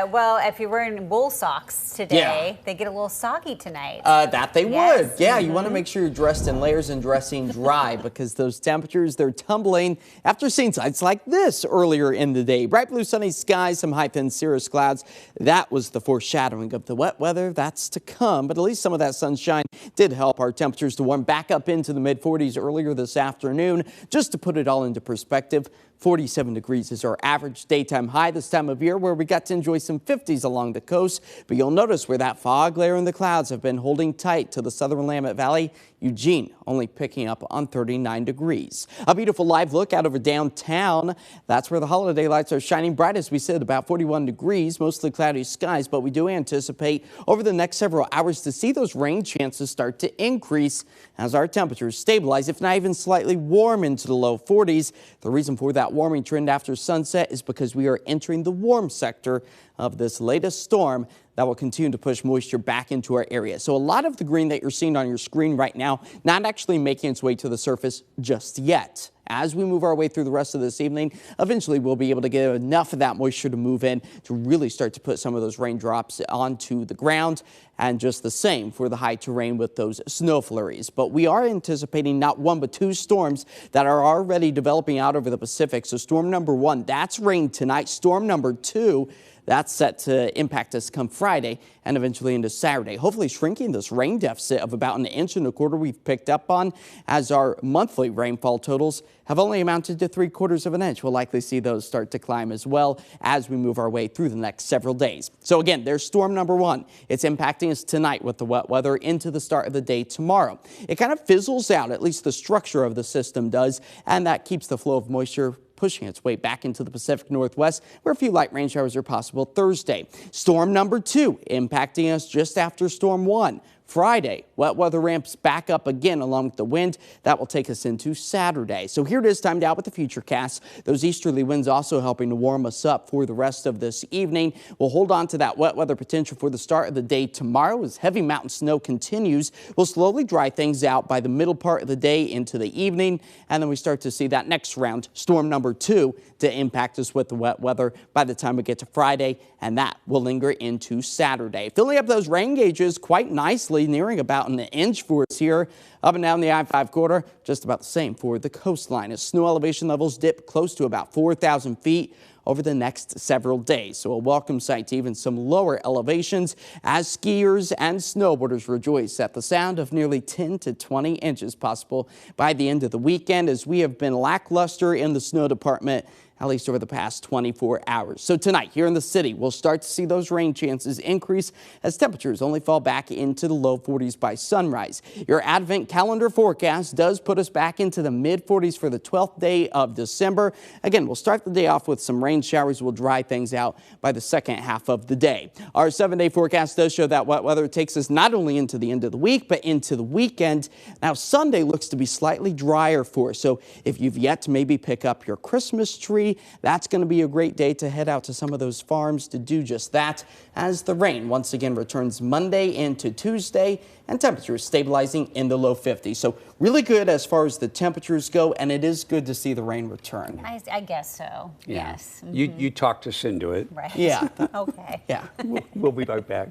Well, if you're wearing wool socks today, they get a little soggy tonight. That they would. Yeah, you want to Mm-hmm. make sure you're dressed in layers and dressing dry because those temperatures, they're tumbling after seeing sights like this earlier in the day. Bright blue sunny skies, some high thin cirrus clouds. That was the foreshadowing of the wet weather. That's to come, but at least some of that sunshine did help our temperatures to warm back up into the mid-40s earlier this afternoon. Just to put it all into perspective, 47 degrees is our average daytime high this time of year, where we got to enjoy some 50s along the coast. But you'll notice where that fog layer in the clouds have been holding tight to the southern Willamette Valley. Eugene only picking up on 39 degrees. A beautiful live look out over downtown. That's where the holiday lights are shining bright, as we said, about 41 degrees, mostly cloudy skies. But we do anticipate over the next several hours to see those rain chances start to increase as our temperatures stabilize, if not even slightly warm into the low 40s. The reason for that warming trend after sunset is because we are entering the warm sector of this latest storm that will continue to push moisture back into our area. So a lot of the green that you're seeing on your screen right now, not actually making its way to the surface just yet. As we move our way through the rest of this evening, eventually we'll be able to get enough of that moisture to move in to really start to put some of those raindrops onto the ground, and just the same for the high terrain with those snow flurries. But we are anticipating not one but two storms that are already developing out over the Pacific. So storm number 1, that's rain tonight. Storm number 2, that's set to impact us come Friday and eventually into Saturday, hopefully shrinking this rain deficit of about 1.25 inches we've picked up on, as our monthly rainfall totals have only amounted to 3/4 inch. We'll likely see those start to climb as well as we move our way through the next several days. So again, there's storm number 1. It's impacting us tonight with the wet weather into the start of the day tomorrow. It kind of fizzles out, at least the structure of the system does, and that keeps the flow of moisture pushing its way back into the Pacific Northwest, where a few light rain showers are possible Thursday. Storm number 2 impacting us just after storm 1. Friday, wet weather ramps back up again along with the wind. That will take us into Saturday. So here it is, timed out with the futurecast. Those easterly winds also helping to warm us up for the rest of this evening. We'll hold on to that wet weather potential for the start of the day tomorrow as heavy mountain snow continues. We'll slowly dry things out by the middle part of the day into the evening, and then we start to see that next round, storm number 2, to impact us with the wet weather by the time we get to Friday, and that will linger into Saturday. Filling up those rain gauges quite nicely, nearing about 1 inch for us here up and down the I-5 corridor, just about the same for the coastline as snow elevation levels dip close to about 4,000 feet over the next several days. So a welcome sight to even some lower elevations as skiers and snowboarders rejoice at the sound of nearly 10 to 20 inches possible by the end of the weekend, as we have been lackluster in the snow department at least over the past 24 hours. So tonight here in the city, we'll start to see those rain chances increase as temperatures only fall back into the low 40s by sunrise. Your Advent calendar forecast does put us back into the mid-40s for the 12th day of December. Again, we'll start the day off with some rain showers. We'll dry things out by the second half of the day. Our 7-day forecast does show that wet weather takes us not only into the end of the week, but into the weekend. Now, Sunday looks to be slightly drier for us. So if you've yet to maybe pick up your Christmas tree, that's going to be a great day to head out to some of those farms to do just that, as the rain once again returns Monday into Tuesday and temperatures stabilizing in the low 50s. So really good as far as the temperatures go, and it is good to see the rain return. I guess so. Yeah. Yes. You talked us into it. Right. Yeah. Okay. Yeah. We'll be right back.